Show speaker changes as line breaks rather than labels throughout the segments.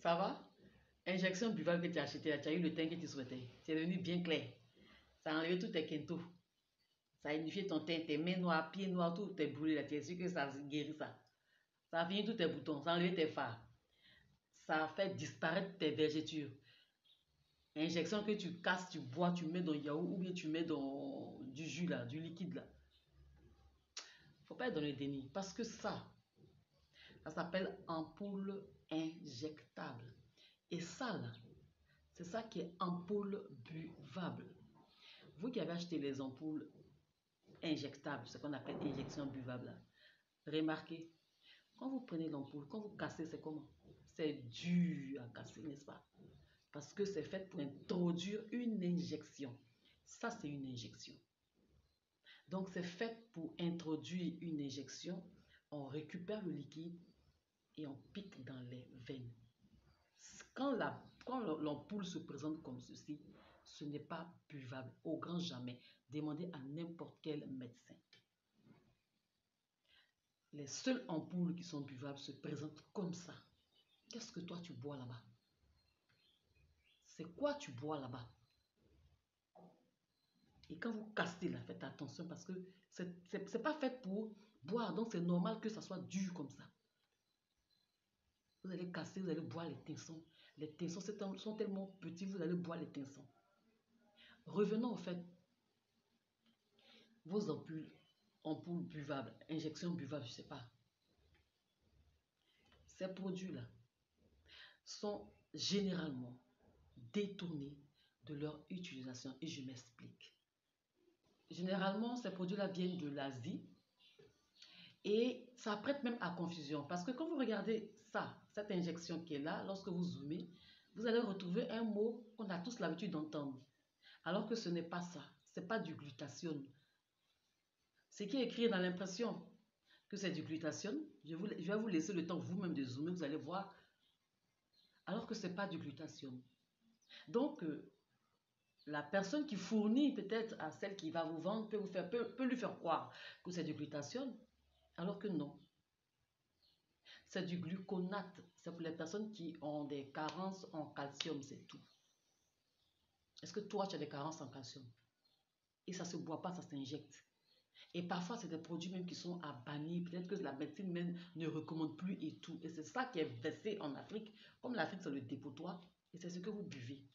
Ça va? Injection buvable que tu as acheté, là, tu as eu le teint que tu souhaitais. C'est devenu bien clair. Ça a enlevé tous tes quintos. Ça a unifié ton teint, tes mains noires, pieds noirs, tous tes brûlés là. Tu es sûr que ça guérit ça. Ça a fini tous tes boutons, ça a enlevé tes fards. Ça a fait disparaître tes vergetures. Injection que tu casses, tu bois, tu mets dans le yaourt ou bien tu mets dans du jus là, du liquide là. Faut pas être dans le déni parce que ça s'appelle ampoule injectable. Et ça là, c'est ça qui est ampoule buvable. Vous qui avez acheté les ampoules injectables, ce qu'on appelle injection buvable, là, remarquez, quand vous prenez l'ampoule, quand vous cassez, c'est comment? C'est dur à casser, n'est-ce pas? Parce que c'est fait pour introduire une injection. Ça, c'est une injection. Donc, c'est fait pour introduire une injection. On récupère le liquide et on pique dans les veines. Quand l'ampoule se présente comme ceci, ce n'est pas buvable, au grand jamais. Demandez à n'importe quel médecin. Les seules ampoules qui sont buvables se présentent comme ça. Qu'est-ce que toi tu bois là-bas? C'est quoi tu bois là-bas? Et quand vous cassez là, faites attention parce que c'est pas fait pour boire, donc c'est normal que ça soit dur comme ça. Vous allez casser, vous allez boire les tessons. Les tessons sont tellement petits, vous allez boire les tessons. Revenons au fait, vos ampoules buvables, injections buvables, je ne sais pas. Ces produits-là sont généralement détournés de leur utilisation et je m'explique. Généralement, ces produits-là viennent de l'Asie et ça prête même à confusion parce que quand vous regardez ça, cette injection qui est là, lorsque vous zoomez, vous allez retrouver un mot qu'on a tous l'habitude d'entendre. Alors que ce n'est pas ça, ce n'est pas du glutathione. Ce qui est écrit dans l'impression que c'est du glutathione, je vais vous laisser le temps vous-même de zoomer, vous allez voir, alors que ce n'est pas du glutathione. Donc, la personne qui fournit peut-être à celle qui va vous vendre peut lui faire croire que c'est du glutathione, alors que non. C'est du gluconate. C'est pour les personnes qui ont des carences en calcium, c'est tout. Est-ce que toi, tu as des carences en calcium? Et ça ne se boit pas, ça s'injecte. Et parfois, c'est des produits même qui sont à bannir. Peut-être que la médecine même ne recommande plus et tout. Et c'est ça qui est versé en Afrique. Comme l'Afrique, c'est le dépotoir. Et c'est ce que vous buvez.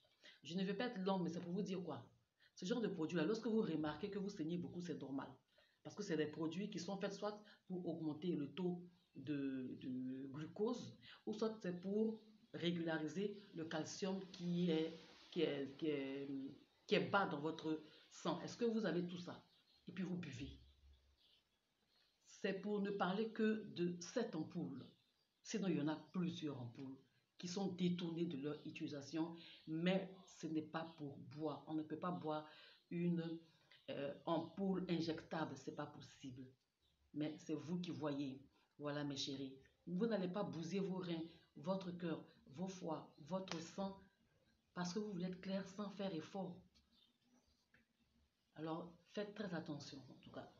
Je ne vais pas être longue, mais c'est pour vous dire quoi? Ce genre de produit-là, lorsque vous remarquez que vous saignez beaucoup, c'est normal. Parce que c'est des produits qui sont faits soit pour augmenter le taux de glucose, ou soit c'est pour régulariser le calcium qui est bas dans votre sang. Est-ce que vous avez tout ça? Et puis vous buvez. C'est pour ne parler que de cette ampoule. Sinon, il y en a plusieurs ampoules qui sont détournées de leur utilisation, mais ce n'est pas pour boire. On ne peut pas boire une ampoule injectable, ce n'est pas possible. Mais c'est vous qui voyez. Voilà mes chéris. Vous n'allez pas bousiller vos reins, votre cœur, vos foies, votre sang, parce que vous voulez être clair sans faire effort. Alors, faites très attention en tout cas.